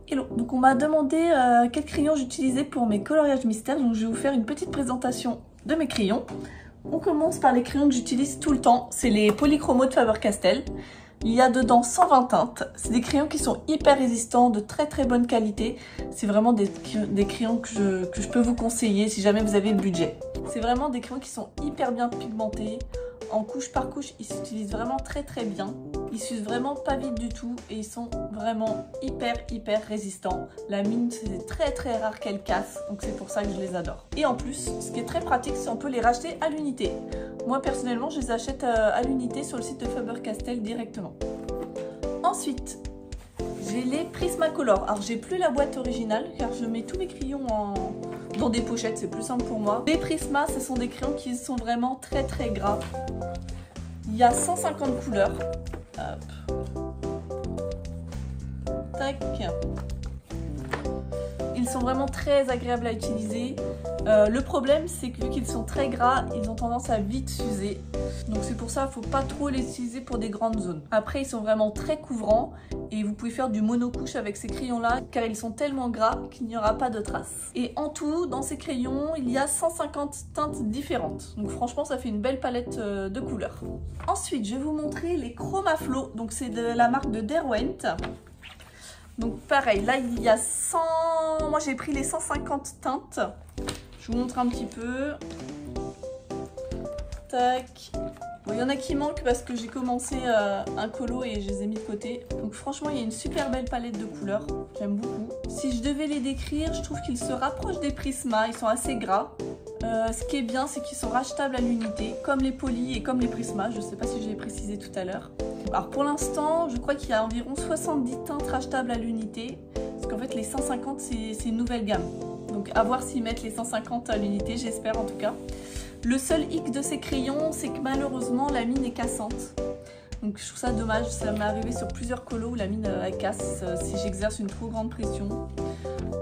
Hello, donc on m'a demandé quel crayon j'utilisais pour mes coloriages mystères, donc je vais vous faire une petite présentation de mes crayons. On commence par les crayons que j'utilise tout le temps, c'est les Polychromos de Faber-Castell. Il y a dedans 120 teintes, c'est des crayons qui sont hyper résistants, de très bonne qualité. C'est vraiment des crayons que je peux vous conseiller si jamais vous avez le budget. C'est vraiment des crayons qui sont hyper bien pigmentés. En couche par couche, ils s'utilisent vraiment très bien. Ils s'usent vraiment pas vite du tout et ils sont vraiment hyper résistants. La mine, c'est très rare qu'elle casse, donc c'est pour ça que je les adore. Et en plus, ce qui est très pratique, c'est qu'on peut les racheter à l'unité. Moi personnellement, je les achète à l'unité sur le site de Faber-Castell directement. Ensuite, j'ai les Prismacolor. Alors j'ai plus la boîte originale car je mets tous mes crayons dans des pochettes, c'est plus simple pour moi. Les Prisma, ce sont des crayons qui sont vraiment très gras. Il y a 150 couleurs. Hop. Tac. Ils sont vraiment très agréables à utiliser. Le problème, c'est que vu qu'ils sont très gras, ils ont tendance à vite s'user. Donc c'est pour ça qu'il ne faut pas trop les utiliser pour des grandes zones. Après, ils sont vraiment très couvrants et vous pouvez faire du monocouche avec ces crayons-là car ils sont tellement gras qu'il n'y aura pas de traces. Et en tout, dans ces crayons, il y a 150 teintes différentes. Donc franchement, ça fait une belle palette de couleurs. Ensuite, je vais vous montrer les Chromaflow. Donc c'est de la marque de Derwent. Donc pareil, là il y a 100... Moi j'ai pris les 150 teintes. Je vous montre un petit peu. Tac. Bon, il y en a qui manquent parce que j'ai commencé un colo et je les ai mis de côté. Donc franchement, il y a une super belle palette de couleurs. J'aime beaucoup. Si je devais les décrire, je trouve qu'ils se rapprochent des Prisma. Ils sont assez gras. Ce qui est bien, c'est qu'ils sont rachetables à l'unité, comme les Poly et comme les Prisma. Je ne sais pas si je l'ai précisé tout à l'heure. Alors pour l'instant, je crois qu'il y a environ 70 teintes rachetables à l'unité. Parce qu'en fait, les 150, c'est une nouvelle gamme. Donc à voir s'ils mettent les 150 à l'unité, j'espère en tout cas. Le seul hic de ces crayons, c'est que malheureusement la mine est cassante. Donc je trouve ça dommage, ça m'est arrivé sur plusieurs colos où la mine elle casse si j'exerce une trop grande pression.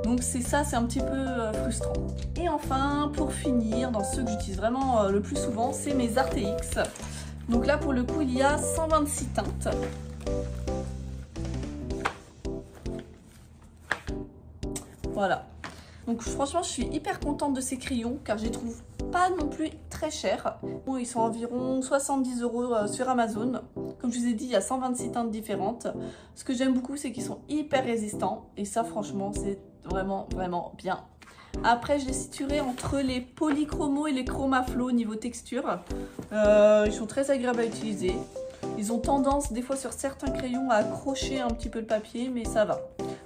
Donc c'est ça, c'est un petit peu frustrant. Et enfin, pour finir, dans ceux que j'utilise vraiment le plus souvent, c'est mes Arteix. Donc là pour le coup, il y a 126 teintes. Voilà. Donc franchement, je suis hyper contente de ces crayons car je les trouve pas non plus très chers. Bon, ils sont environ 70 € sur Amazon. Comme je vous ai dit, il y a 126 teintes différentes. Ce que j'aime beaucoup, c'est qu'ils sont hyper résistants. Et ça, franchement, c'est vraiment bien. Après, je les situerai entre les Polychromos et les Chromaflow au niveau texture. Ils sont très agréables à utiliser. Ils ont tendance, des fois, sur certains crayons, à accrocher un petit peu le papier, mais ça va.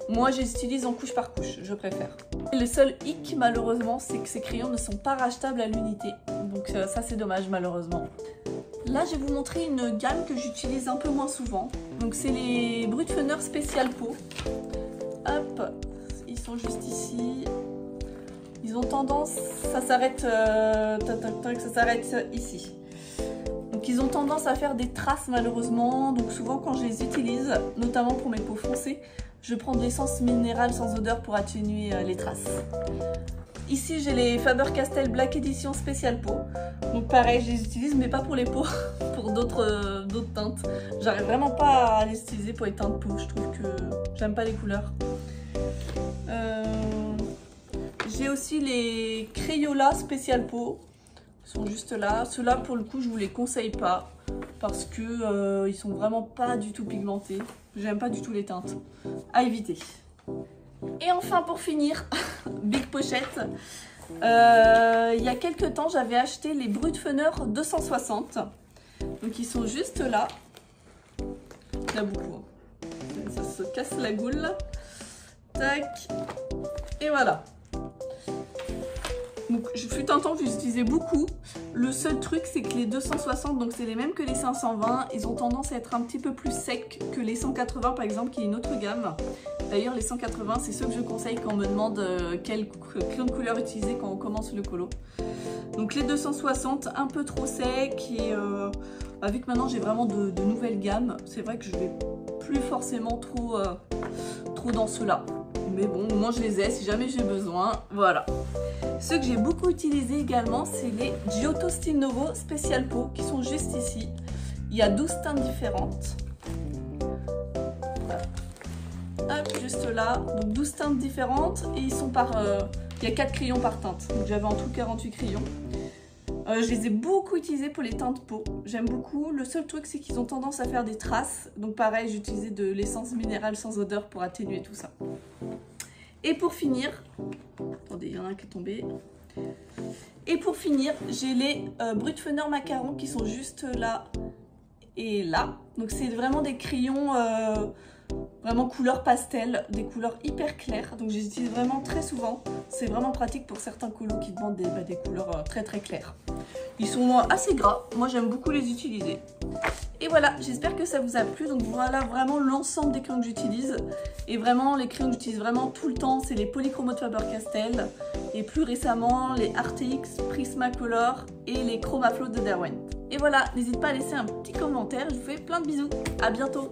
Moi, je les utilise en couche par couche, je préfère. Le seul hic, malheureusement, c'est que ces crayons ne sont pas rachetables à l'unité. Donc ça, c'est dommage, malheureusement. Là, je vais vous montrer une gamme que j'utilise un peu moins souvent. Donc c'est les Brutpfenner Special Peau. Hop, ils sont juste ici. Ils ont tendance, ça s'arrête ici. Donc ils ont tendance à faire des traces malheureusement. Donc souvent quand je les utilise, notamment pour mes peaux foncées, je prends de l'essence minérale sans odeur pour atténuer les traces. Ici j'ai les Faber-Castell Black Edition Special Peau. Donc pareil, je les utilise mais pas pour les peaux, pour d'autres teintes. J'arrive vraiment pas à les utiliser pour les teintes peau, je trouve que j'aime pas les couleurs. J'ai aussi les Crayola Special Peau. Ils sont juste là. Ceux-là pour le coup je vous les conseille pas parce que ils sont vraiment pas du tout pigmentés. J'aime pas du tout les teintes. À éviter. Et enfin pour finir, big pochette. Il y a quelques temps j'avais acheté les Brutpfenner 260. Donc ils sont juste là. Il y en a beaucoup. Ça se casse la goule. Tac. Et voilà. Donc, fut un temps que j'utilisais beaucoup. Le seul truc, c'est que les 260, donc c'est les mêmes que les 520, ils ont tendance à être un petit peu plus secs que les 180 par exemple, qui est une autre gamme. D'ailleurs, les 180, c'est ceux que je conseille quand on me demande quel crayon de couleur utiliser quand on commence le colo. Donc les 260, un peu trop secs et vu que maintenant j'ai vraiment de nouvelles gammes, c'est vrai que je vais plus forcément trop dans ceux-là. Mais bon, au moins je les ai si jamais j'ai besoin, voilà. Ceux que j'ai beaucoup utilisés également, c'est les Giotto Style Novo Special Peau qui sont juste ici. Il y a 12 teintes différentes. Hop, juste ceux-là, donc 12 teintes différentes et ils sont par... il y a 4 crayons par teinte, donc j'avais en tout 48 crayons. Je les ai beaucoup utilisés pour les teintes peau, j'aime beaucoup. Le seul truc c'est qu'ils ont tendance à faire des traces, donc pareil j'ai utilisé de l'essence minérale sans odeur pour atténuer tout ça. Et pour finir, attendez il y en a un qui est tombé. Et pour finir j'ai les Brutfener macarons qui sont juste là et là. Donc c'est vraiment des crayons vraiment couleur pastel, des couleurs hyper claires. Donc je les utilise vraiment très souvent. C'est vraiment pratique pour certains colos qui demandent des couleurs très claires. Ils sont assez gras, moi j'aime beaucoup les utiliser. Et voilà, j'espère que ça vous a plu. Donc voilà vraiment l'ensemble des crayons que j'utilise. Et vraiment les crayons que j'utilise vraiment tout le temps, c'est les Polychromo de Faber-Castell. Et plus récemment les RTX Prismacolor et les Chromaflow de Derwent. Et voilà, n'hésite pas à laisser un petit commentaire, je vous fais plein de bisous, à bientôt.